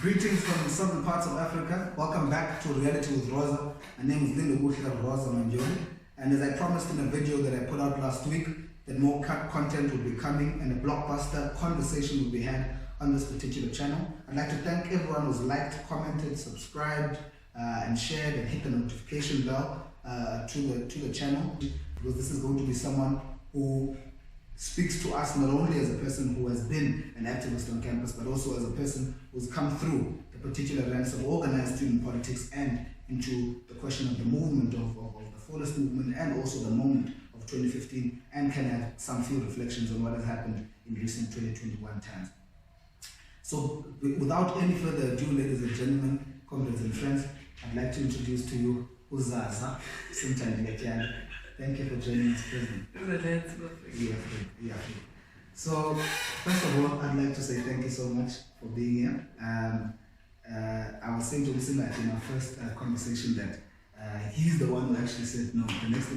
Greetings from southern parts of Africa. Welcome back to Reality with Roza. My name is Roza Manjoni, and as I promised in a video that I put out last week, that more content will be coming and a blockbuster conversation will be had on this particular channel. I'd like to thank everyone who's liked, commented, subscribed, and shared and hit the notification bell to the channel, because this is going to be someone who speaks to us not only as a person who has been an activist on campus, but also as a person who's come through the particular ranks of organized student politics and into the question of the movement of the Fordist movement and also the moment of 2015, and can have some few reflections on what has happened in recent 2021 times. So without any further ado, ladies and gentlemen, comrades and friends, I'd like to introduce to you Roza, Simthandile, Thyali. Thank you for joining us, President. Yeah. So, first of all, I'd like to say thank you so much for being here. I was saying to Lucinda in our first conversation that he's the one who actually said, no, the next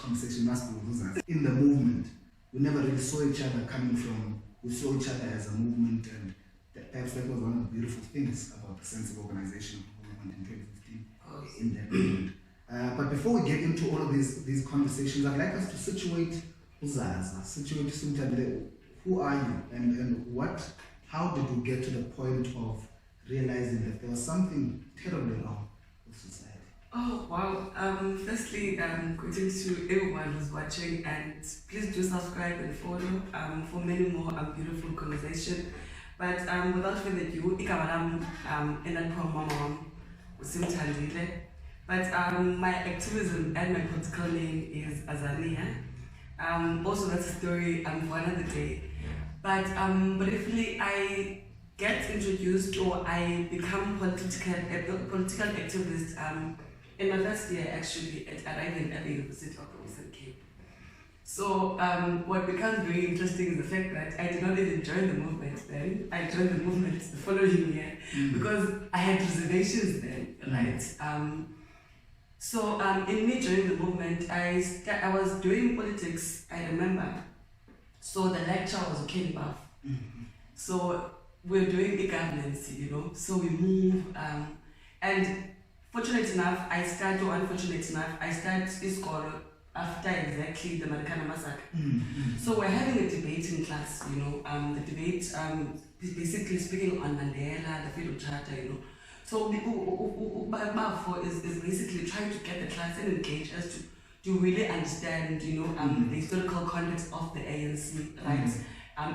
conversation must be with us. In the movement, we never really saw each other coming from, we saw each other as a movement, and perhaps that was one of the beautiful things about the sense of organization of the movement in 2015 in that movement. But before we get into all of these conversations, I'd like us to situate Roza, situate Simthandile. Who are you, and how did you get to the point of realizing that there was something terribly wrong with society? Oh wow! Firstly, greetings to everyone who's watching, and please do subscribe and follow for many more beautiful conversation. But without further ado, Simthandile. But my activism and my political name is Azania. Also, that's a story for another day. But briefly, I get introduced, or I become political activist in my first year, actually, at arriving at the University of the Western Cape. So what becomes very interesting is the fact that I did not even join the movement then. I joined the movement the following year because I had reservations then, right? So in me joining the movement, I was doing politics, I remember. So the lecture was okay enough. So we're doing e-governance, so we move. And fortunate enough, unfortunate enough, I started school after exactly the Marikana massacre. So we're having a debate in class, the debate basically speaking on Mandela, the Freedom Charter, So is basically trying to get the class and engage us to really understand, the historical context of the ANC, right?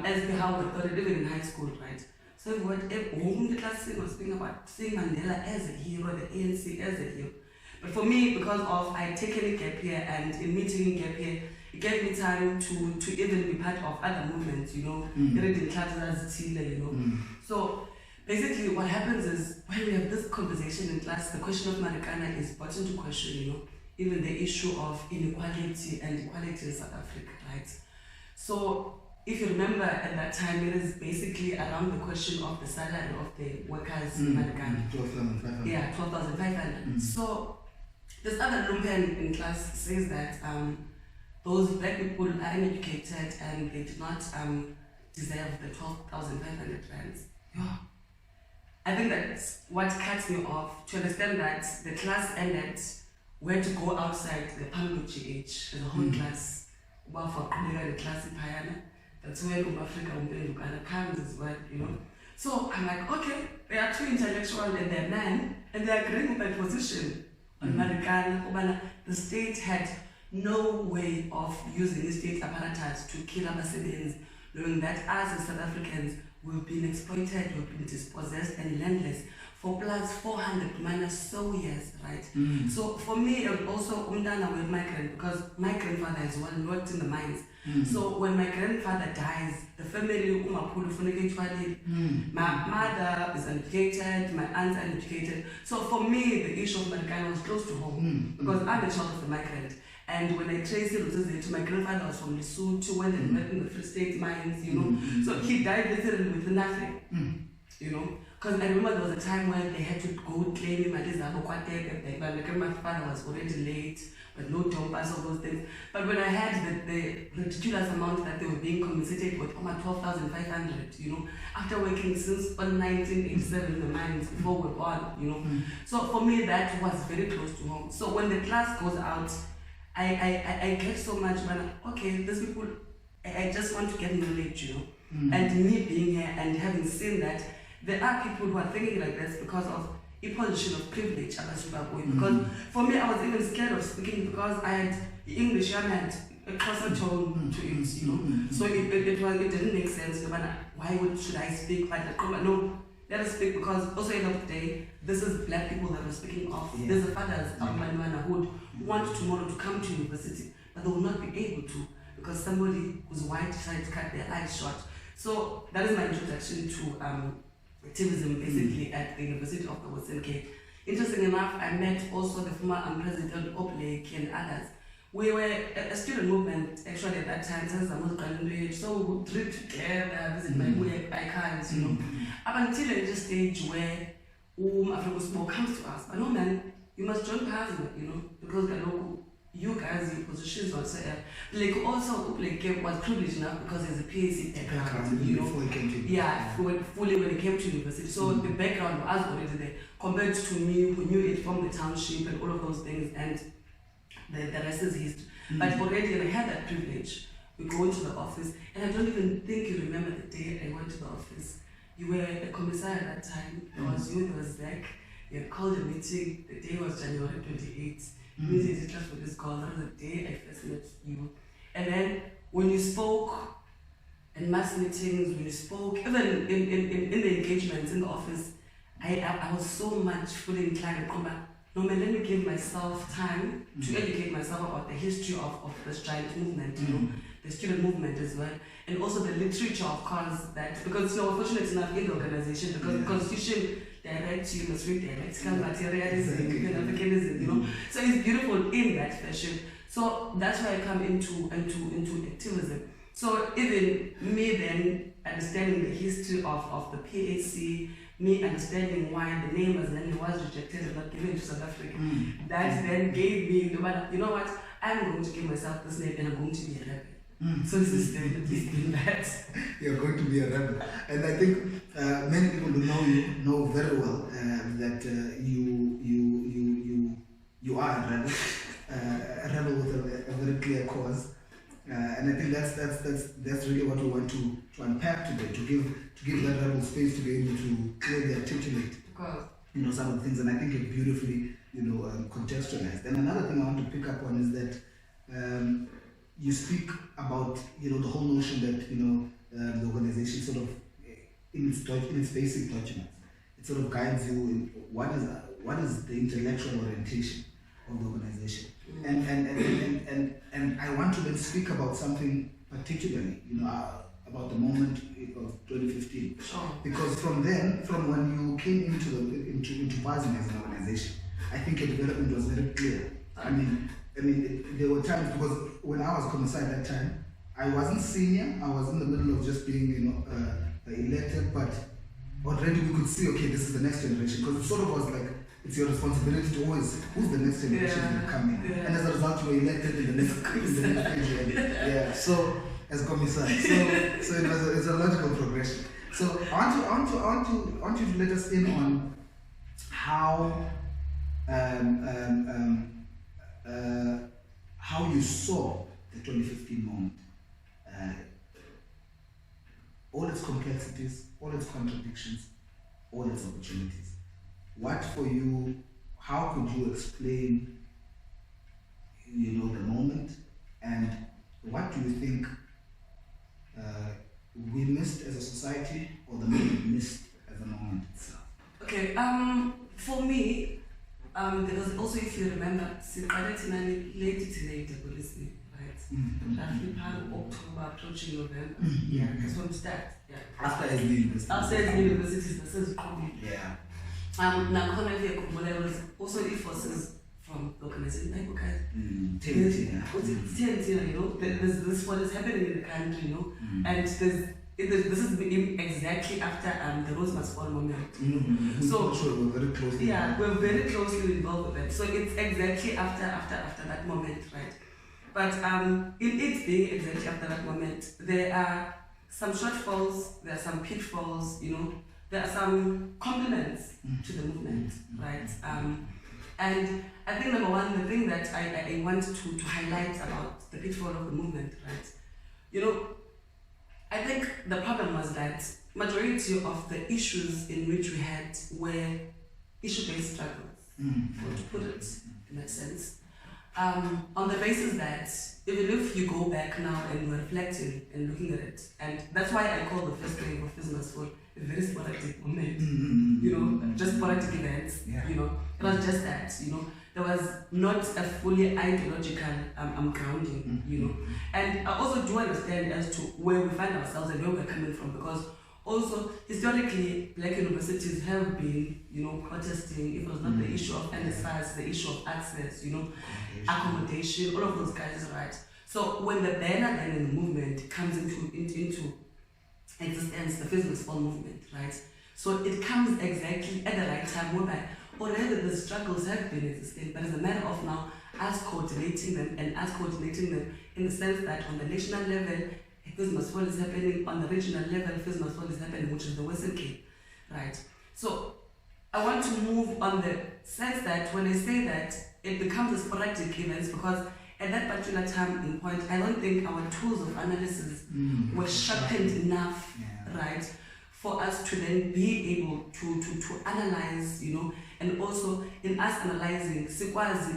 As to how we thought it even in high school, right? So what the class was speaking about seeing Mandela as a hero, the ANC as a hero. But for me, because of I taken a gap year, and in meeting gap year, it gave me time to even be part of other movements, reading classes, So basically, what happens is when we have this conversation in class, the question of Marikana is brought into question, even the issue of inequality and equality in South Africa, right? So if you remember at that time, it is basically around the question of the salary of the workers in Marikana. 12,500. Yeah, 12,500. So this other lumpen in class says that those black people are uneducated and they do not deserve the 12,500 rands. Yeah. I think that's what cuts me off, to understand that the class ended, we had to go outside the Pamelo GH, the whole class, for the class in Payana. That's where Africa comes as well, So I'm like, okay, they are two intellectuals and they're men, and they're agreeing with my position on Marikana. The state had no way of using the state apparatus to kill our citizens, knowing that us as South Africans, we've been exploited, we've been dispossessed and landless for plus 400 minus so years, right? So for me, it was also Umdana with migrant, because my grandfather as well worked in the mines. So when my grandfather dies, the family, my mother is uneducated, my aunt's uneducated. So for me, the issue of Marikana was close to home, because I'm a child of the migrant. And when I traced it, my grandfather was from Lesotho, went and worked in the Free State mines, So he died literally with nothing, Because I remember there was a time when they had to go claim him at his like my father was already late, but no Ntumba, all those things. But when I had the ridiculous amount that they were being compensated with, 12,500, you know, after working since 1987 in the mines before we were born, you know. So for me, that was very close to home. So when the class goes out, I get so much, but okay, these people, I just want to get knowledge, you know. And me being here and having seen that, there are people who are thinking like this because of a position of privilege. Because for me, I was even scared of speaking because I had English and had a closer tone to it, you know. So it didn't make sense. Why should I speak? But no, let us speak because also end of the day, this is black people that we're speaking of. Yeah. There's the fathers who want tomorrow to come to university, but they will not be able to because somebody who's white decided to cut their eyes short. So that is my introduction to activism, basically, at the University of the Western Cape. Interesting enough, I met also the former President Oblake and others. We were a student movement, actually, at that time, so we would trip together, visit my icons, you know. Up until at the stage where Africa comes to us, but no man, you must join Pazima, you know, because the local, you guys, your positions whatsoever. Like also, like was privileged enough because there's a PhD background, you know. Before he came to fully when he came to university. So the background was already there compared to me who knew it from the township and all of those things, and the rest is history. But already, and I had that privilege. We go into the office, and I don't even think you remember the day I went to the office. You were a commissar at that time. There was you, there was Zach. You had called a meeting. The day was January 28th. Music just for this call. That was the day I first met you. And then when you spoke in mass meetings, when you spoke, even in the engagements in the office, I was so much fully inclined to come back. No man, let me give myself time to educate myself about the history of this giant movement, you know, the student movement as well, and also the literature, of course, that because you know, we're fortunate enough in the organization because the constitution directs you must read dialectical materialism, Africanism, you know. So it's beautiful in that fashion. So that's why I come into activism. So even me then understanding the history of the PAC, me understanding why the name Azania was rejected and not given to South Africa, that then gave me, you know what, I'm going to give myself this name and I'm going to be a rebel. So this is definitely that. You're going to be a rebel. And I think many people who know you know very well that you are a rebel with a very clear cause. And I think that's really what we want to unpack today, to give that rebel space to be able to clearly articulate, you know, some of the things, and I think it beautifully, you know, contextualized. And another thing I want to pick up on is that you speak about, you know, the whole notion that, you know, the organization sort of in its basic documents, it sort of guides you in what is the intellectual orientation of the organization. And I want to then speak about something particularly, you know, about the moment of 2015. Because from when you came into Fazim as an organization, I think your development was very clear. I mean, there were times, because when I was commissar at that time, I wasn't senior, I was in the middle of just being, you know, elected, but already we could see, okay, this is the next generation, because it sort of was like, it's your responsibility to always, who's the next generation going to come in? Yeah. And as a result, you were elected in the next phase. Yeah, so, as commissar. So it's a logical progression. So I want you to let us in on how you saw the 2015 moment, all its complexities, all its contradictions, all its opportunities. What for you, how could you explain, you know, the moment, and what do you think we missed as a society, or the moment missed as a moment itself? Okay, for me, there was also, if you remember, Simthandile late today, right? Roughly October, approaching November. Yeah, that's when we start. Yeah. After the university. After the university, this is probably. Yeah. Now, there was also forces from the organization, you know, there's this what is happening in the country, you know, and there's this is exactly after the Rose Must Fall moment. You know? So sure, we're very closely. Yeah, we're very closely involved with it. So it's exactly after that moment, right? But in it being exactly after that moment, there are some shortfalls, there are some pitfalls, you know, there are some compliments to the movement, right? And I think number one, the thing that I want to highlight about the pitfall of the movement, right? You know, I think the problem was that majority of the issues in which we had were issue-based struggles, to put it in that sense. On the basis that even if you go back now and you're reflecting and looking at it, and that's why I call the first wave of Feminism for a very sporadic moment, you know, just sporadic events, you know, it was just that, you know, there was not a fully ideological grounding, you know, and I also do understand as to where we find ourselves and where we're coming from, because also, historically, Black universities have been, you know, protesting. It was not the issue of NSFAS, the issue of access, you know, accommodation, all of those guys, right? So when the banner then in the movement comes into existence, the Feminist movement, right? So it comes exactly at the right time, whereby already the struggles have been existing, but it's a matter of now us coordinating them in the sense that on the national level, Feminist is happening, on the regional level, Feminist is happening, which is the Western Cape, right? So I want to move on the sense that when I say that it becomes a sporadic event, because at that particular time in point, I don't think our tools of analysis were sharpened enough, right, for us to then be able to analyze, you know, and also in us analyzing,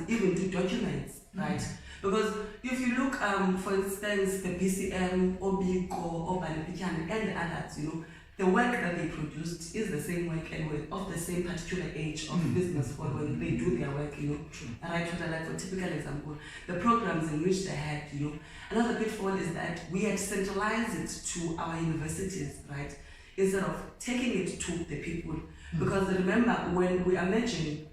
even to documents, right? Because if you look, for instance, the BCM, Obiko, Obanipikan, and the others, you know, the work that they produced is the same work and with of the same particular age of business for when they do their work, you know. Right, like for typical example, the programs in which they had, you know. Another pitfall is that we had centralized it to our universities, right, instead of taking it to the people. Because remember, when we are mentioning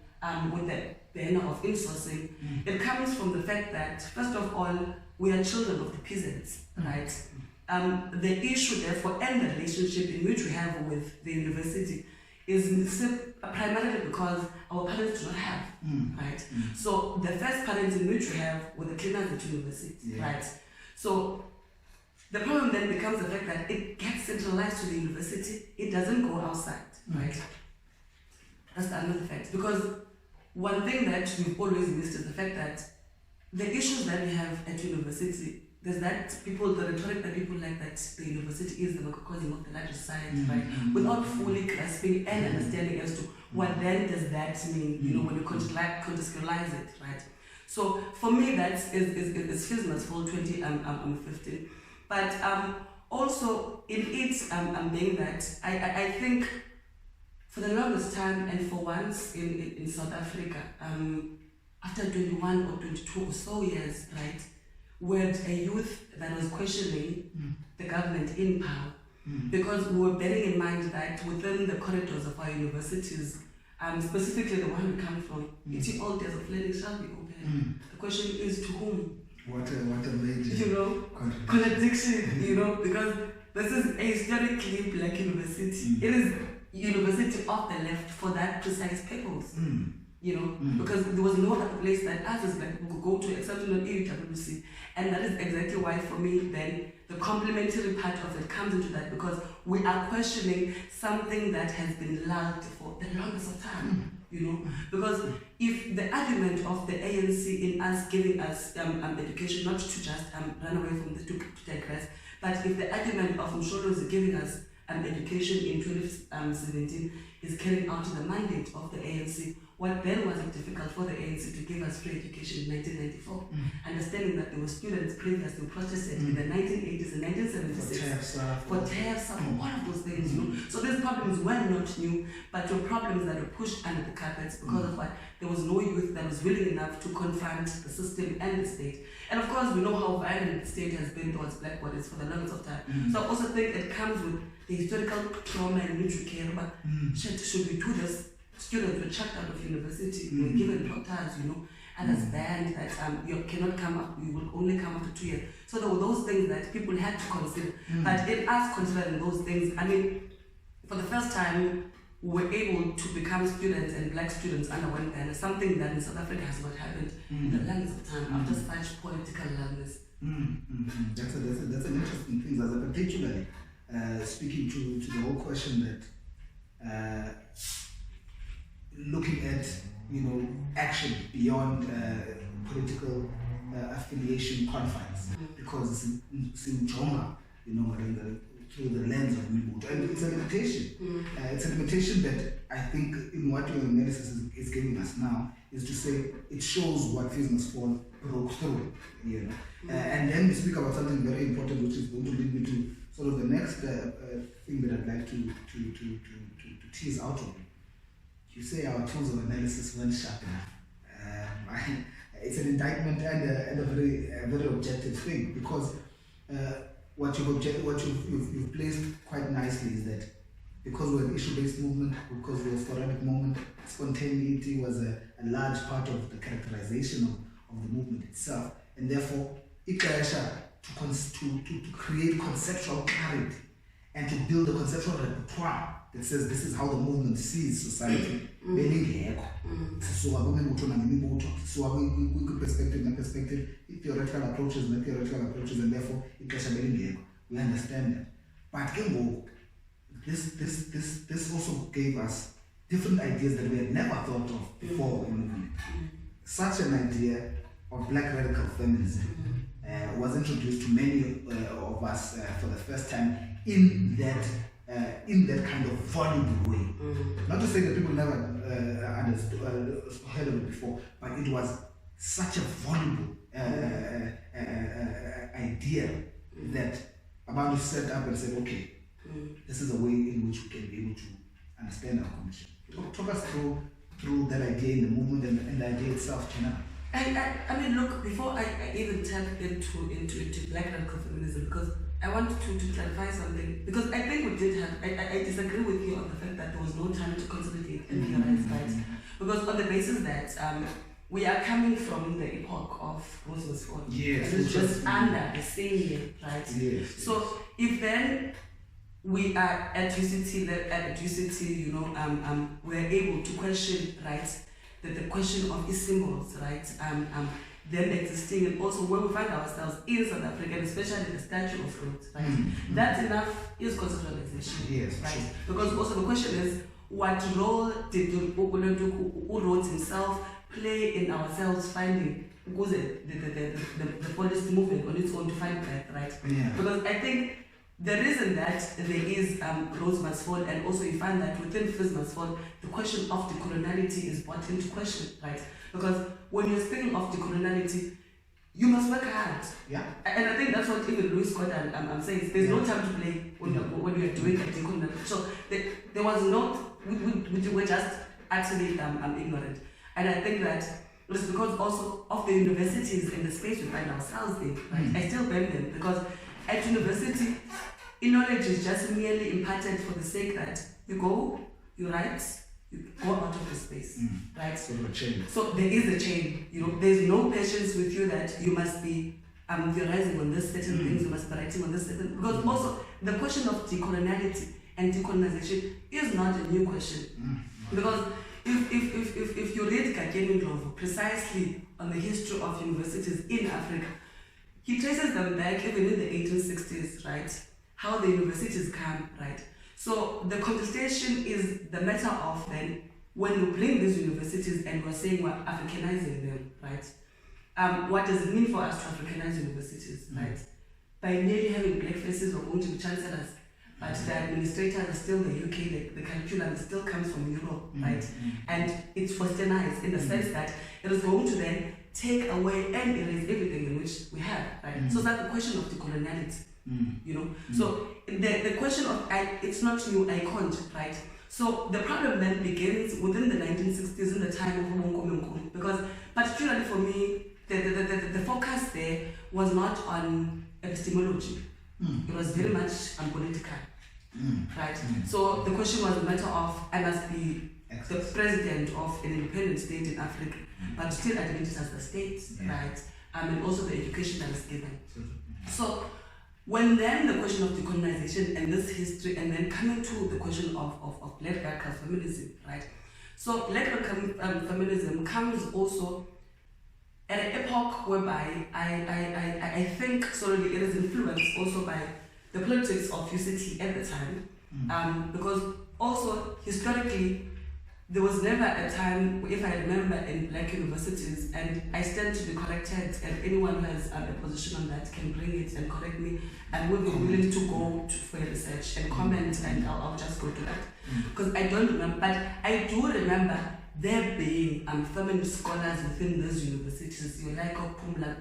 with the banner of insourcing, it comes from the fact that, first of all, we are children of the peasants, right? The issue, therefore, and the relationship in which we have with the university is primarily because our parents do not have, right? So the first parents in which we have were the cleaners at university, right? So the problem then becomes the fact that it gets centralized to the university, it doesn't go outside, right? That's the another fact. Because one thing that we've always missed is the fact that the issues that we have at university, there's that people, the rhetoric that people like that the university is the microcosm of the larger society, right? Without fully grasping and understanding as to what then does that mean, you know, when you contextualize it, right? So for me, that is Feminist for 2015. But also in it being that I think for the longest time and for once in South Africa, after 21 or 22 or so years, right, we had a youth that was questioning the government in power, because we were bearing in mind that within the corridors of our universities, specifically the one we come from, it's all days of learning shall be open. The question is to whom? What a major, you know, contradiction, you know, because this is a historically Black university. It is university of the left for that precise purpose. You know, because there was no other place that us as Black people could go to except in an UWC. And that is exactly why, for me, then the complementary part of it comes into that, because we are questioning something that has been lulled for the longest of time. You know, because if the argument of the ANC in us giving us education, not to just run away from this to digress, but if the argument of Msholo giving us education in 2017 is carrying out the mandate of the ANC, what then was it difficult for the ANC to give us free education in 1994? Understanding that there were students previously protested in the 1980s and 1976 for TEFSA, for all of those things, you know. So these problems were not new, but were problems that were pushed under the carpets because of what? There was no youth that was willing enough to confront the system and the state. And of course, we know how violent the state has been towards Black bodies for the longest of time. So I also think it comes with the historical trauma in which we care about. Should we do this? Students were chucked out of university, were given proctors, you know, others banned, that you cannot come up, you will only come after 2 years. So there were those things that people had to consider. But in us considering those things, I mean, for the first time, we were able to become students, and black students under one banner, something that in South Africa has not happened in the length of time after such political loudness. That's an interesting thing, Zaza, particularly speaking to the whole question that looking at action beyond political affiliation confines, because it's in Ntumba, through the lens of Mibuto, and it's a limitation. It's a limitation that I think in what your analysis is giving us now is to say it shows what Fees Must Fall broke through, and then we speak about something very important, which is going to lead me to sort of the next thing that I'd like to tease out of you. You say our tools of analysis weren't sharp enough. It's an indictment and a very objective thing, because what you've placed quite nicely is that because we're an issue-based movement, because we're a sporadic movement, spontaneity was a large part of the characterization of the movement itself, and therefore ixesha to create conceptual clarity and to build a conceptual repertoire that says this is how the movement sees society. Belingekho. Sisuka kwimibutho nangemibutho, sisuka kwi-perspective, theoretical approaches, and therefore ixesha belingekho. We understand that. But ke ngoku, this also gave us different ideas that we had never thought of before in movement. Such an idea of black radical feminism was introduced to many of us for the first time in that kind of voluble way. Not to say that people never heard of it before, but it was such a voluble idea that Abadu set up and said, okay, this is a way in which we can be able to understand our condition. Talk us through that idea in the movement and the idea itself, China. I mean, look, before I even tap into black radical feminism, because I want to clarify something, because I think we did have, I disagree with you on the fact that there was no time to consolidate and theorize, right? Because on the basis that we are coming from the epoch of Roza's Ford, yes, and it's just under the same year, right? Yes. So if then we are at UCT, we are able to question, right, the question of its symbols, right, them existing, and also where we find ourselves in South Africa, and especially the Statue of Rhodes, right? That enough is conceptualization, yes, right? sure. Because also the question is, what role did Rhodes himself play in ourselves finding the policy movement on its own to find that, right? Yeah. Because I think the reason that there is Rhodes Must Fall, and also you find that within Fees Must Fall, the question of decoloniality is brought into question, right? Because when you're speaking of decoloniality, you must work hard. Yeah. And I think that's what even Louis Scott and saying. There's no time to play when you're doing a decoloniality. So there was not, we were just actually ignorant. And I think that it was because also of the universities in the space we find ourselves in, right? I still blame them, because at university, knowledge is just merely imparted for the sake that you go, you write, you go out of the space, right? Sort of a chain. So there is a chain, there's no patience with you that you must be theorizing on this certain things, you must be writing on this certain, because also the question of decoloniality and decolonization is not a new question. Because if you read Decolonial precisely on the history of universities in Africa, he traces them back even in the 1860s, right? How the universities come, right? So the contestation is the matter of then when you bring these universities and we're saying we're Africanizing them, right? What does it mean for us to Africanize universities, right? By merely having black faces or going to be chancellors, but the administrators are still the UK, the curriculum still comes from Europe, right? And it's westernized in the sense that it is going to then take away and erase everything in which we have, right? So that's the question of decoloniality, So the question of, it's not new, I can't, right? So the problem then begins within the 1960s in the time of Umonko, because particularly for me, the focus there was not on epistemology. It was very much political, right? So the question was a matter of, I must be the president of an independent state in Africa. but still identities as the state, right? And also the education that is given. So when then the question of decolonization and this history, and then coming to the question of black radical feminism, right? So black radical feminism comes also at an epoch whereby I think solely it is influenced also by the politics of UCT at the time, because also historically there was never a time, if I remember, in black universities, and I stand to be corrected, and anyone who has a position on that can bring it and correct me, and would be willing to go for research and comment, and I'll just go to that. Because I don't remember, but I do remember there being feminist scholars within those universities, you like Pumla,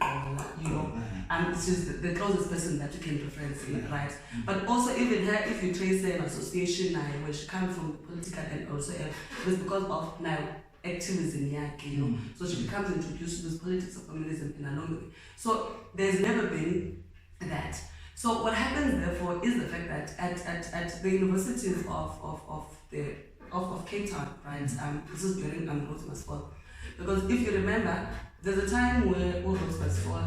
you know, and it's just the closest person that you can reference in, right? But also even her, if you trace an association where she comes from the political and also it was because of now activism, you know, so she becomes introduced to this politics of feminism in a long way. So there's never been that. So what happens therefore is the fact that at the universities of Cape Town, right? This is during Roza's fall. Because if you remember, there's a time where Roza's fall,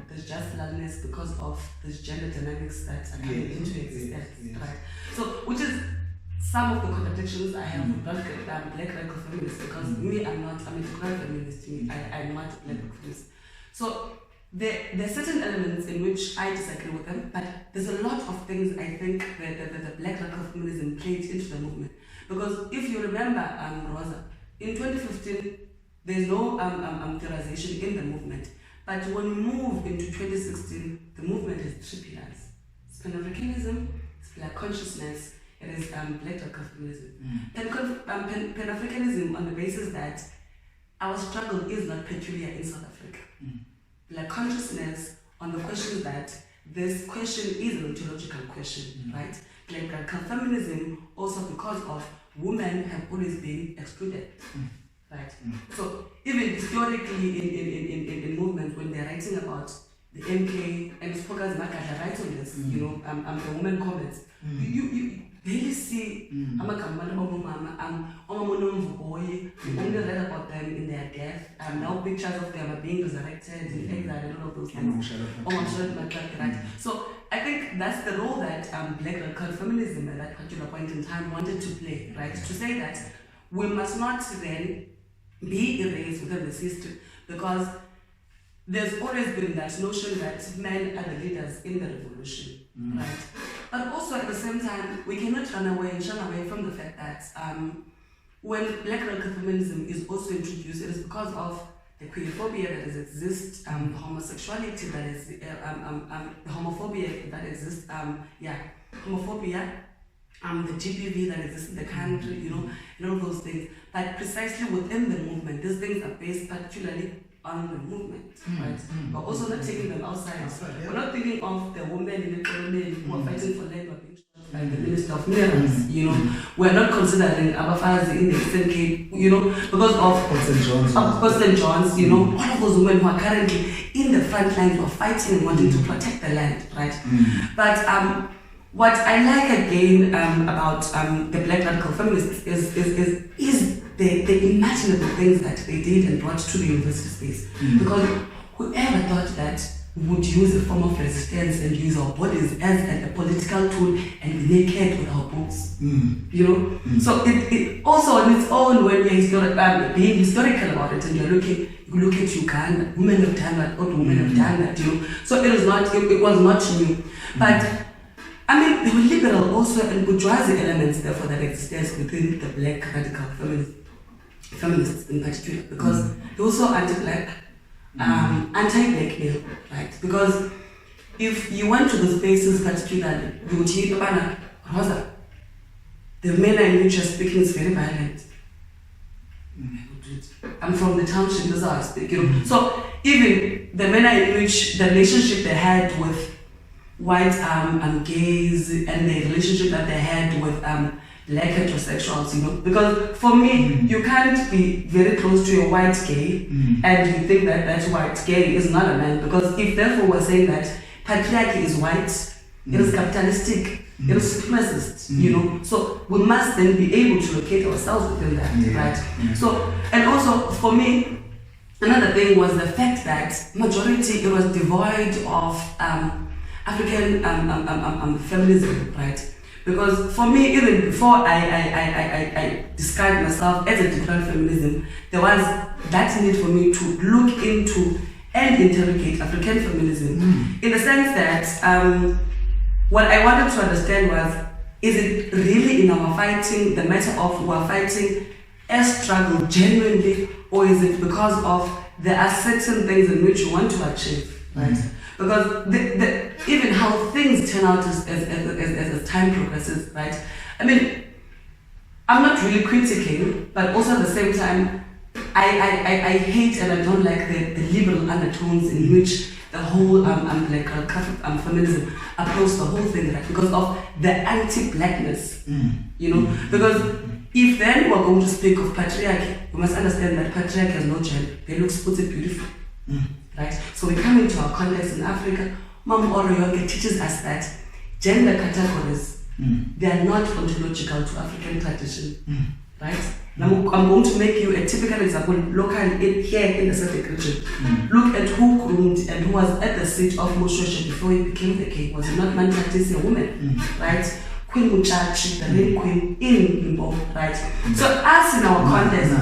there's just loudness because of this gender dynamics that are coming into existence, right? So, which is some of the contradictions I have with black radical feminists, because me, I'm a decolonial feminist, I'm not a black feminist. So there are certain elements in which I disagree with them, but there's a lot of things I think that the black radical feminism played into the movement. Because if you remember, Roza, in 2015, there's no theorization in the movement. But when we move into 2016, the movement has 3 pillars. It's Pan-Africanism, it's Black consciousness, it is Black radical feminism. Pan-Africanism on the basis that our struggle is not peculiar in South Africa. Black consciousness on the question that this question is an ontological question, right? Black radical feminism also because of women have always been excluded, right? So even historically in movement, when they're writing about the MK, and Spokas Makata writes on this, you know, the woman comments, you barely see you only read about them in their death, now pictures of them are being resurrected in exile and all of those things. Right? So I think that's the role that black radical feminism at that particular point in time wanted to play, right? To say that we must not then be erased within this history, because there's always been that notion that men are the leaders in the revolution, right? But also at the same time, we cannot run away from the fact that when black radical feminism is also introduced, it is because of the queerphobia that exists, the homosexuality that is, the homophobia that exists, homophobia, the GBV that exists in the country, you know, and all those things. But precisely within the movement, these things are based particularly on the movement, right? But also not taking them outside. We're not thinking of the women in the colonial who are fighting for labor, like the Minister of Minerals, you know. We're not considering Abafazi in the Eastern Cape, you know, because of St. John's, you know, all of those women who are currently in the front lines who are fighting and wanting to protect the land, right? But what I like again about the black radical feminists is the imaginable things that they did and brought to the university space. Because whoever thought that we would use a form of resistance and use our bodies as a political tool and be naked with our books, you know? So it also on its own, when we're being historical about it, and you look at Uganda, women have done that, other women have done that, you know? So it was not new. But I mean, there were liberal also and bourgeoisie elements therefore that existed within the black radical feminists in particular, because they were also anti-black, anti-black male, right? Because if you went to the spaces particularly, you would hear about Roza, the manner in which you're speaking is very violent. I'm from the township, that's how I speak, you know. So even the manner in which the relationship they had with white gays and the relationship that they had with black heterosexuals, you know, because for me, you can't be very close to a white gay and you think that that white gay is not a man, because if therefore we're saying that patriarchy is white, it is capitalistic, it is supremacist, you know, so we must then be able to locate ourselves within that, right? So, and also for me, another thing was the fact that majority, it was devoid of African feminism, right? Because for me, even before I described myself as a decolonial feminism, there was that need for me to look into and interrogate African feminism, in the sense that what I wanted to understand was, is it really in our fighting the matter of we are fighting a struggle genuinely, or is it because of there are certain things in which you want to achieve, right? Because even how things turn out as time progresses, right? I mean, I'm not really critiquing, but also at the same time, I hate and I don't like the liberal undertones in which the whole feminism approach the whole thing, right? Because of the anti-blackness, you know? Because if then we're going to speak of patriarchy, we must understand that patriarchy has no gender. They look spotted beautiful, right? So we come into our context in Africa. Mom Oroyoke teaches us that gender categories, they are not ontological to African tradition, right? Now I'm going to make you a typical example locally here in the Pacific region. Look at who groomed and who was at the seat of Moshosha before he became the king. Was it not Manchester, a woman, right? Queen Muchachi, the main queen in Limbo, right? So us in our context,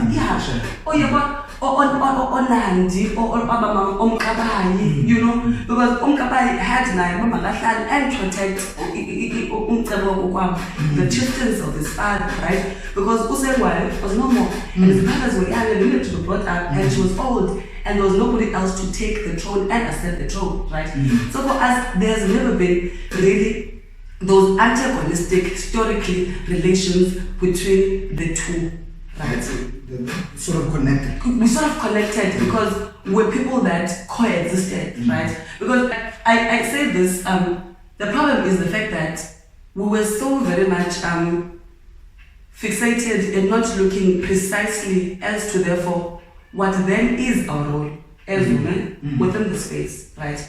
oh yeah, but on Nandi or Omkabai, you know, because Omkabai had and protect the chieftains of his father, right? Because Usewa was no more, and his brothers were young and needed to be brought up, and she was old, and there was nobody else to take the throne and accept the throne, right? So for us, there's never been really those antagonistic, historically, relations between the two, right? Sort of connected. We sort of connected because we're people that coexisted, right? Because I say this, the problem is the fact that we were so very much fixated in not looking precisely as to therefore what then is our role as women within the space, right?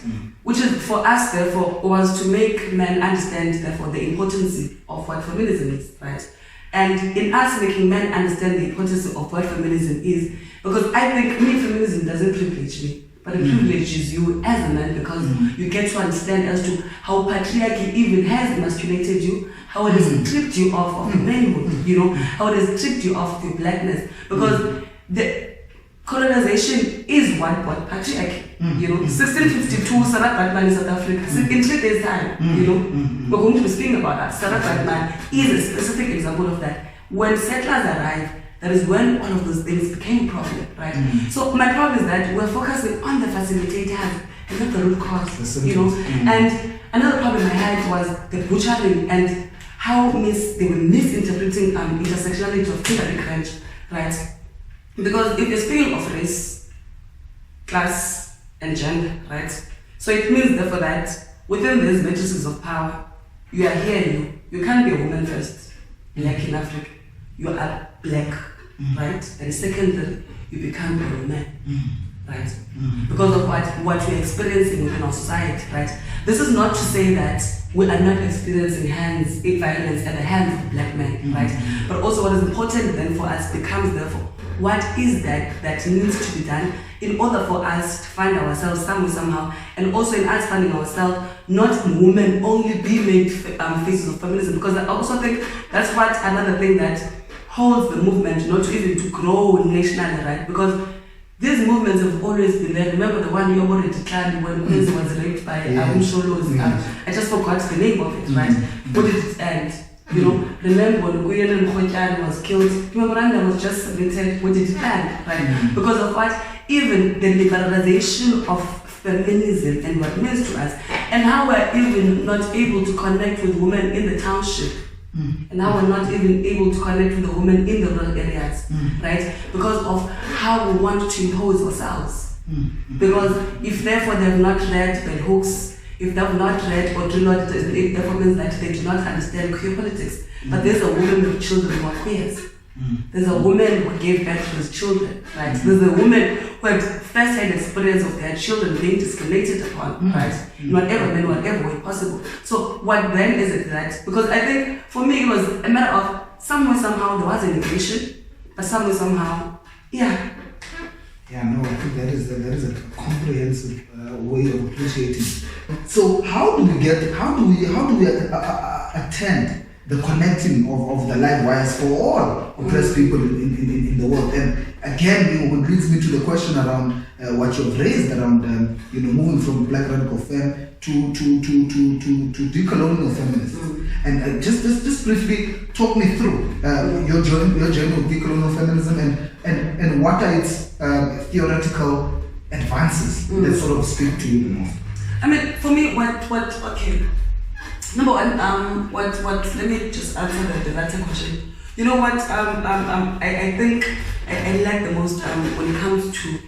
Which is for us therefore was to make men understand therefore the importance of what feminism is, right? And in us making men understand the importance of what feminism is, because I think feminism doesn't privilege me, but it privileges you as a man, because you get to understand as to how patriarchy even has emasculated you, how it has stripped you off of manhood, you know, how it has stripped you off of your blackness, because the colonization is what brought patriarchy. You know, 1652, Sarah Batman in South Africa, in 3 days' time, you know, we're going to be speaking about that. Sarah Batman is a specific example of that. When settlers arrived, that is when all of those things became a problem, right? So my problem is that we're focusing on the facilitators and not the root cause, you know. And another problem I had was the butchering and how they were misinterpreting intersectionality of Thyali, right? Because if you're speaking of race, class, and gender, right? So it means therefore that within these matrices of power, you are here, you can't be a woman first, black in Africa. You are black, right? And secondly, you become a woman, right? Because of what we're experiencing within our society, right? This is not to say that we are not experiencing violence at the hands of black men, right? But also what is important then for us becomes therefore, what is that needs to be done in order for us to find ourselves somehow, and also in us finding ourselves, not women only be made faces of feminism, because I also think that's what another thing that holds the movement not even to grow nationally, right? Because these movements have always been there. Remember the one you already declared when Queens was raped by Sholos. I just forgot the name of it, right? What did it end? You know, remember when Uyen and was killed, memorandum was just submitted, what did it end, right? Because of what? Even the liberalization of feminism and what it means to us, and how we're even not able to connect with women in the township, and how we're not even able to connect with the women in the rural areas, right? Because of how we want to impose ourselves. Because if therefore they have not read bell hooks, if they have not read or do not, it therefore means that they do not understand queer politics. But there's a woman with children who are queers. There's a woman who gave birth to his children, right? There's a woman who had first-hand experience of their children being discriminated upon, right? In whatever manner, whatever way possible. So what then is it that? Because I think for me it was a matter of somewhere, somehow there was a negation, but somewhere, somehow, Yeah, Yeah, no, I think that is a comprehensive way of appreciating. So how do we attend the connecting of the live wires for all oppressed people in the world? And again, what leads me to the question around what you've raised around moving from black radical fem to decolonial feminism. And just briefly talk me through your journey with decolonial feminism and what are its theoretical advances that sort of speak to you the most. I mean, for me, okay. Number one, let me just answer the latter question. You know what, I think I like the most when it comes to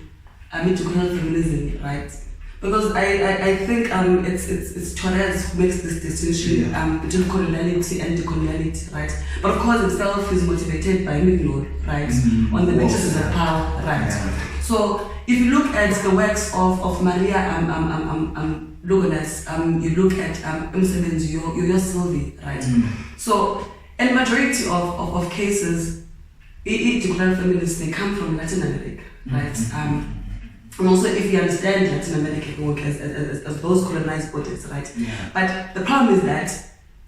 decolonial feminism, right? Because I think it's Torres who makes this distinction between coloniality and decoloniality, right? But of course himself is motivated by Mignor, right? On the basis of power, right? Yeah. So if you look at the works of Maria Lugones, you look at Msebenzi, your Sylvie, right? So in majority of cases, decolonial feminists, they come from Latin America, right? And also, if you understand Latin American work as those colonized bodies, right? Yeah. But the problem is that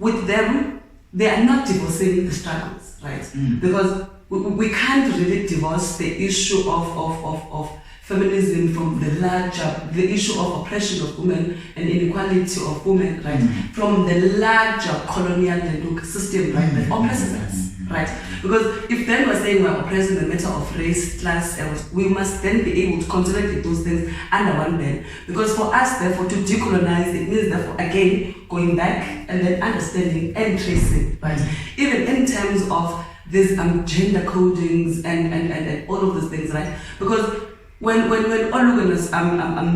with them, they are not divorcing the struggles, right? Because we can't really divorce the issue of feminism from the issue of oppression of women and inequality of women, right? From the larger colonial system, right, that oppresses us. Right? Because if then we're saying we're oppressing the matter of race, class, we must then be able to consolidate those things under one ban. Because for us, therefore, to decolonize, it means, therefore, again, going back and then understanding and tracing, right? Even in terms of these gender codings and all of those things, right? Because when all organists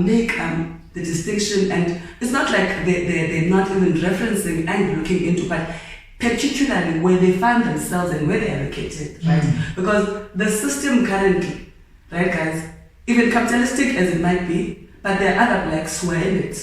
make the distinction, and it's not like they're not even referencing and looking into, but particularly where they find themselves and where they are located, right? Because the system currently, right, guys, even capitalistic as it might be, but there are other blacks who are in it,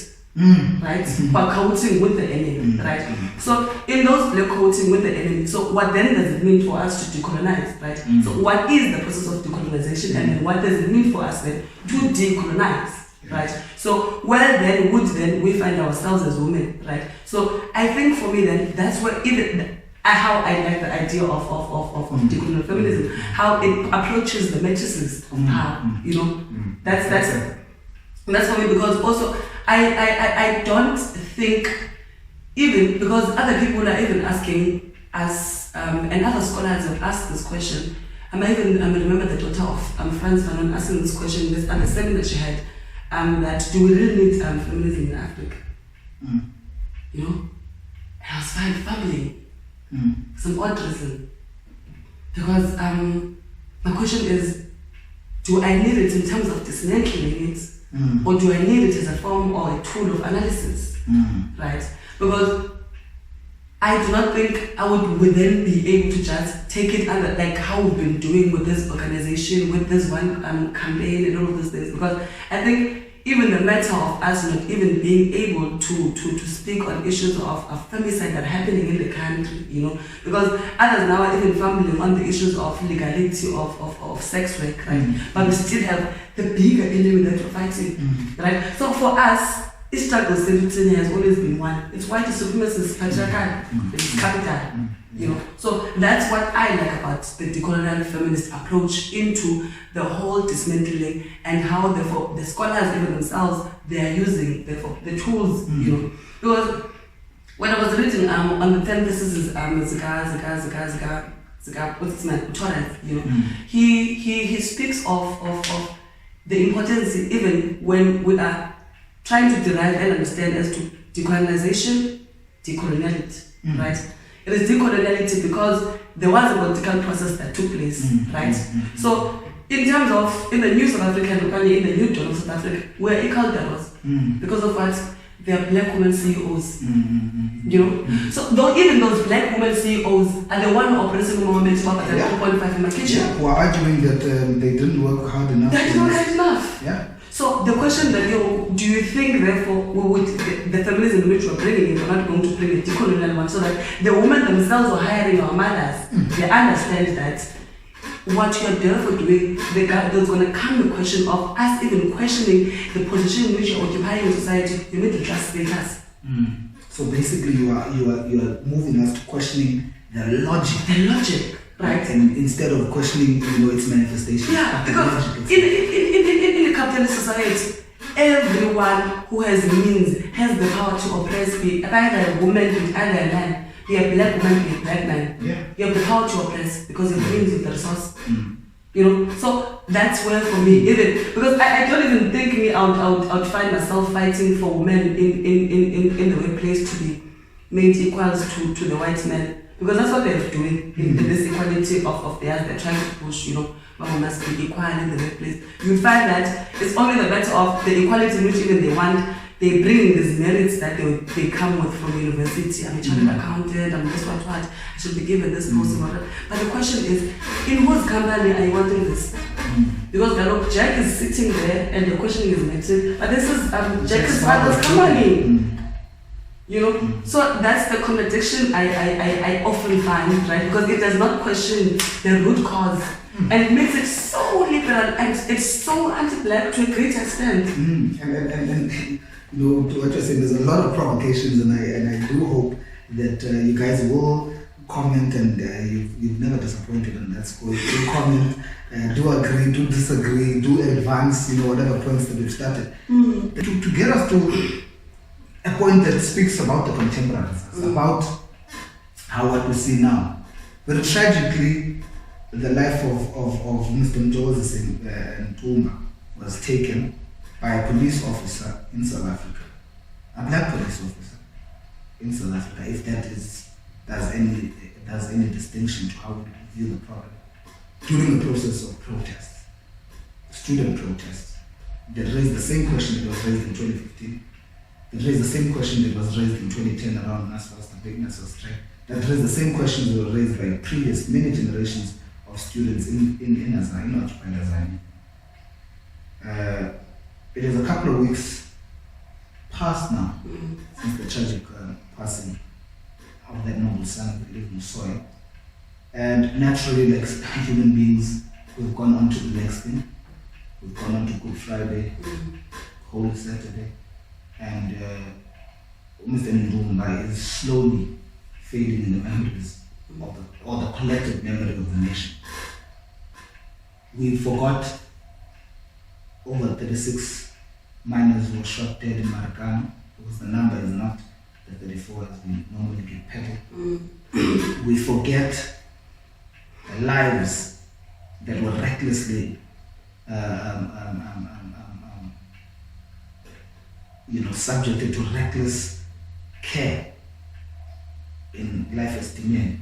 right? Who are counting with the enemy, right? So in those black counting with the enemy, so what then does it mean for us to decolonize, right? So what is the process of decolonization, and then what does it mean for us then to decolonize? Right. So where then would then we find ourselves as women, right? So I think for me then that's where even how I like the idea of decolonial feminism, how it approaches the matrices of power. You know, that's for me, because also I don't think, even because other people are even asking us and other scholars have asked this question. I remember the daughter of Franz Fanon asking this question this at the seminar she had. That do we really need feminism in Africa? You know? And I was fumbling some odd reason. Because my question is, do I need it in terms of dismantling it? Or do I need it as a form or a tool of analysis? Right? Because I do not think I would then be able to just take it under, like how we've been doing with this organization, with this one campaign and all of those things. Because I think even the matter of us not even being able to speak on issues of femicide that are happening in the country, you know, because others now are even fumbling on the issues of legality of sex work, right? But we still have the bigger enemy that we're fighting, right? So for us, this struggle has always been one. It's white supremacist, patriarchal, it's capital, you know. So that's what I like about the decolonial feminist approach into the whole dismantling, and how therefore the scholars even themselves, they are using therefore the tools, you know. Because when I was reading on the 10 theses, Zika, what's his name, Torres, you know, he speaks of the importance even when we are trying to derive and understand as to decolonization, decoloniality, right? It is decoloniality because there was a political process that took place, right? So in terms of, in the new South African, in the new dawn of South Africa, we're equal devils because of what? They are black women CEOs, you know? So though even those black women CEOs are the one oppressing women to work at 2.5 in my kitchen. Yeah, who are arguing that they didn't work hard enough. They didn't work hard enough. Yeah. So the question that do you think therefore the feminism which we're bringing in, we're not going to bring a decolonial one, so that the women themselves who are hiring our mothers, they understand that what you're therefore doing, there's going to come the question of us even questioning the position in which you're occupying in society, you need to trust status. So basically you are moving us to questioning the logic. The logic, right? And instead of questioning, its manifestation. Yeah, because in a capitalist society, everyone who has means has the power to oppress, be either a woman, be either a man, be a black woman, be a black man. Yeah. You have the power to oppress because it means with the resource. So that's where for me, even because I don't even think I would find myself fighting for women in the workplace to be made equals to the white man, because that's what they're doing in this equality of theirs. They're trying to push, women must be equal in the workplace. You find that it's only the matter of the equality in which even they want. They bring in these merits that they come with from university. I'm a chartered accountant, I'm this, what, I should be given this post. But the question is, in whose company are you wanting this? Because Jack is sitting there and the questioning is mentioned, but this is Jack's father's company. So that's the contradiction I often find, right? Because it does not question the root cause. And it makes it so liberal and it's so anti-black to a great extent. And to what you're saying, there's a lot of provocations, and I do hope that you guys will comment, and you've never disappointed, and that's good. Do comment, do agree, do disagree, do advance, whatever points that we've started. To get us to a point that speaks about the contemporaries, about how what we see now. But tragically, the life of Mr. Ntumba was taken by a police officer in South Africa, a black police officer in South Africa, if does any distinction to how we view the problem. During the process of protests, student protests, that raised the same question that was raised in 2015, that raised the same question that was raised in 2010 around NASFA's, the big NASFA strike, that raised the same questions that were raised by previous many generations of students in Azania, in occupied Azania. It is a couple of weeks past now since the tragic passing of that noble son we live in soil. And naturally, like human beings, we've gone on to the next thing. We've gone on to Good Friday, Holy Saturday, and Mr. Ntumba is slowly fading in the memories or the collective memory of the nation. We forgot over 36 miners were shot dead in Maracana, because the number is not the 34 as we normally get peddled. We forget the lives that were recklessly subjected to reckless care in life estimate.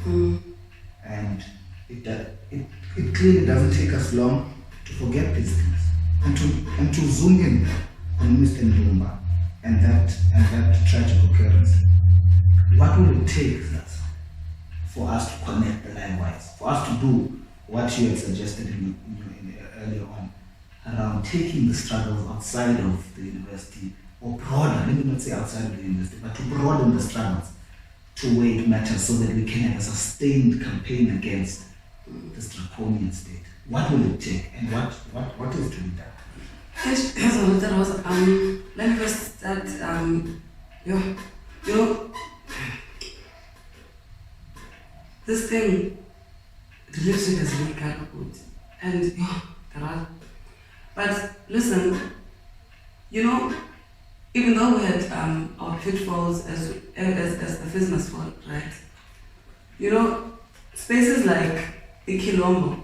And it clearly doesn't take us long to forget these things and to zoom in on Mr. Ntumba and that tragic occurrence. What will it take for us to connect the live wires, for us to do what you had suggested in earlier on, around taking the struggles outside of the university, or broader, let me not say outside of the university, but to broaden the struggles to where it matters, so that we can have a sustained campaign against this draconian state? What will it take, and what is to be done? Yes, let me first start. This thing, the lipstick has really kind of good, and but listen, even though we had our pitfalls as the business world, right? Spaces like Decolonial,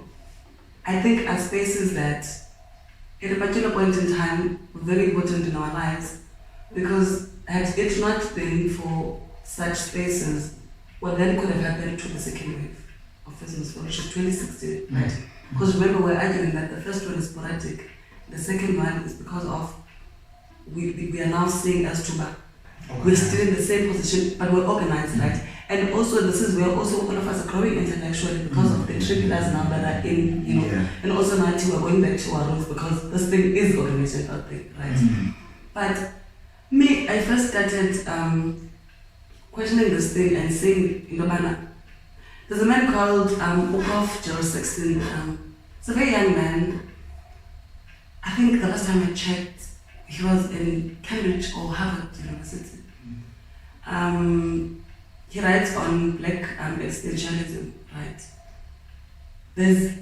I think, are spaces that, at a particular point in time, were very important in our lives, because had it not been for such spaces, what then could have happened to the second wave of business world, which is 2016, right? Because remember, we're arguing that the first one is sporadic, the second one is because of we are now seeing as Tuba. We're still in the same position, but we're organized, right? And also, we're also, all of us are growing intellectually because of the trickles now that are in, and also now we're going back to our roots because this thing is organization out there, right? But me, I first started questioning this thing and saying, there's a man called Gerald Sexton, It's a very young man. I think the last time I checked, he was in Cambridge or Harvard University. He writes on black existentialism, right? There's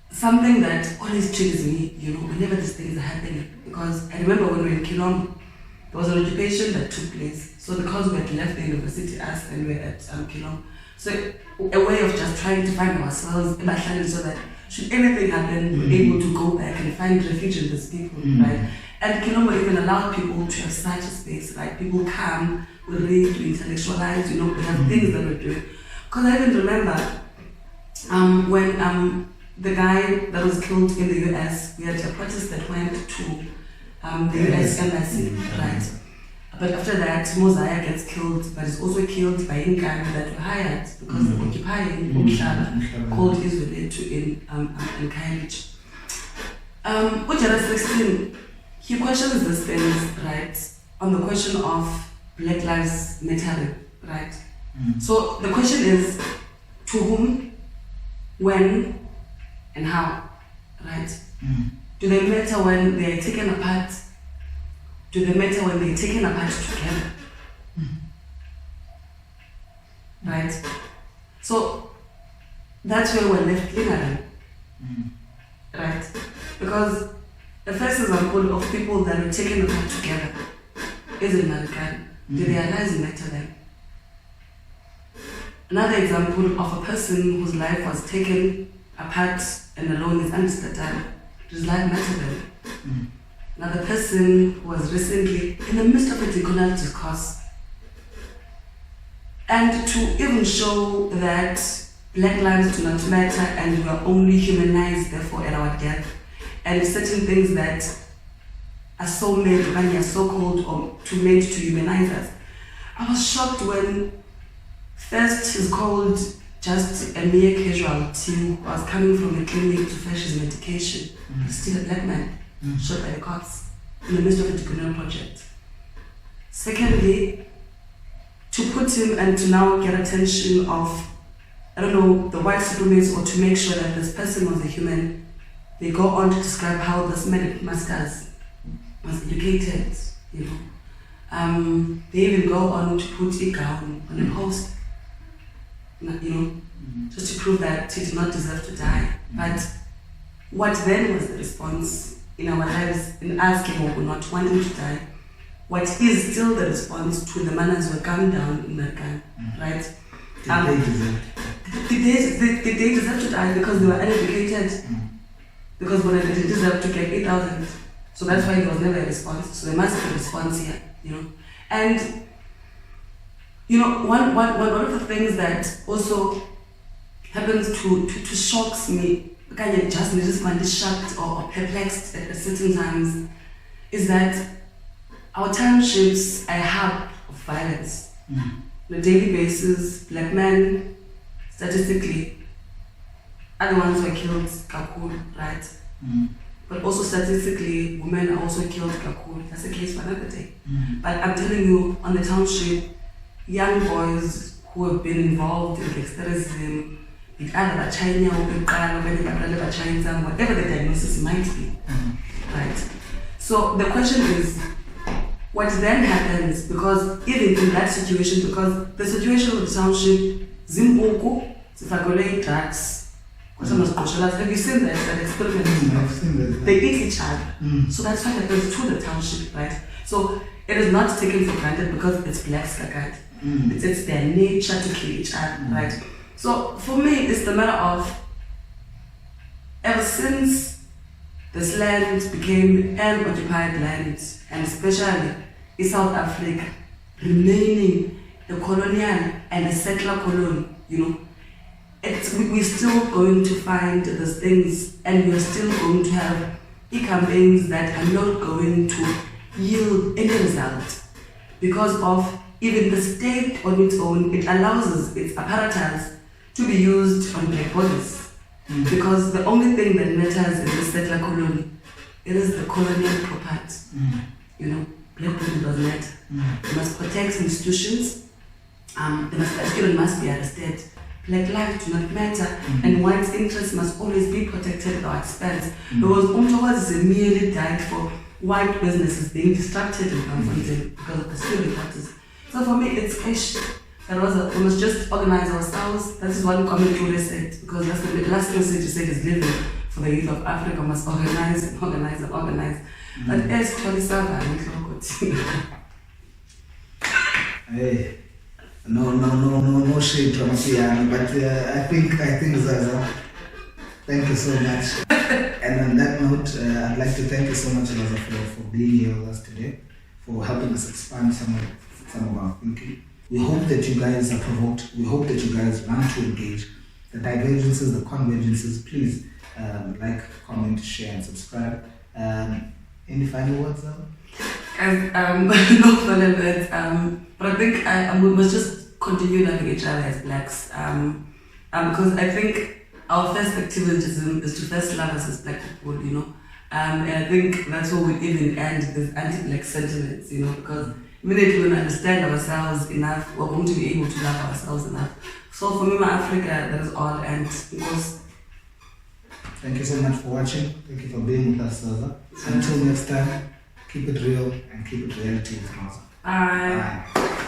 something that always triggers me, whenever these things are happening. Because I remember when we were in Kilom, there was an occupation that took place. So because we had left the university, us, and we were at Kilom. So a way of just trying to find ourselves in Ashland so that should anything happen, we're able to go back and find refuge in these people, right? And Kilom even allowed people to have such a space, like people come, we read, we intellectualize, we have things that we're doing. Because I even remember when the guy that was killed in the US, we had a protest that went to the US embassy, right? But after that, Mosiah gets killed, but is also killed by Incan that were hired because they're occupying UMHLABA, called Israel in Cambridge. Ujara 16, he questions these things, right, on the question of Black Lives Matter, right? So the question is, to whom, when, and how, right? Do they matter when they are taken apart? Do they matter when they're taken apart together? Right? So that's where we're left ignorant. Right? Because the first example of people that were taken apart together is in American. Do their lives matter them? Another example of a person whose life was taken apart and alone is Amsterdam. Does life matter them? Another person who was recently in the midst of a decolonial discourse. And to even show that black lives do not matter and we are only humanized therefore at our death. And certain things that are so made, are so called or made to humanize us. I was shocked when first he's called just a mere casualty who was coming from a clinic to fetch his medication. He's still a black man. Shot by the cops in the midst of a Decolonial project. Secondly, to put him and to now get attention of, the white supremacists, or to make sure that this person was a human, they go on to describe how this medic masters was educated, They even go on to put a gown on a post, just to prove that he did not deserve to die. But what then was the response in our lives, in asking or not wanting to die? What is still the response to the manners were gunned down in that gun, right? Did they deserve to die because they were uneducated? Because when they deserve to get 8,000. So that's why there was never a response. So there must be a response here, And, one of the things that also happens to shocks me, just find it shocked or perplexed at certain times, is that our townships are a hub of violence. On a daily basis, black men, statistically, are the ones who are killed, kakul, right? But also statistically, women are also killed, kakul. That's a case for another day. But I'm telling you, on the township, young boys who have been involved in gangsterism, whatever the diagnosis might be, right? So the question is, what then happens? Because even in that situation, because the situation with the township, Zimboku, Zifagole drugs, have you seen that experiment? I've seen that. They eat each other. So that's what happens to the township, right? So it is not taken for granted because it's black skakat. It's their nature to kill each other, right? So for me, it's the matter of, ever since this land became an occupied land, and especially in South Africa, remaining the colonial and the settler colony, we're still going to find these things, and we're still going to have campaigns that are not going to yield any result because of even the state on its own. It allows its apparatus to be used on black bodies because the only thing that matters in the settler colony, it is the colonial property. Black people does matter. They must protect institutions. The children must be arrested. black lives do not matter, and white interests must always be protected at our expense. Because Umtowas merely died for white businesses being distracted in Bloemfontein because of the student parties. So for me, it's ish. That was we must just organize ourselves. That is one comment Ture said, because that's the last thing you said is living for the youth of Africa must organize and organize and organize. But as Kolisava and Hey, no shade from Sian, but I think Zaza, thank you so much. And on that note, I'd like to thank you so much, Roza, for being here with us today, for helping us expand some of our thinking. We hope that you guys are provoked. We hope that you guys want to engage. The divergences, the convergences, please like, comment, share, and subscribe. Any final words, Zaza? No further words. But I think we must just continue loving each other as blacks. Because I think our first activism is to first love us as black people, you know. And I think that's where we even end this anti-black sentiments, you know, because immediately when we understand ourselves enough, we're going to be able to love ourselves enough. So for me, my Africa, that is all. And because thank you so much for watching. Thank you for being with us, Roza. Until next time, keep it real and keep it reality with Roza. bye. Bye.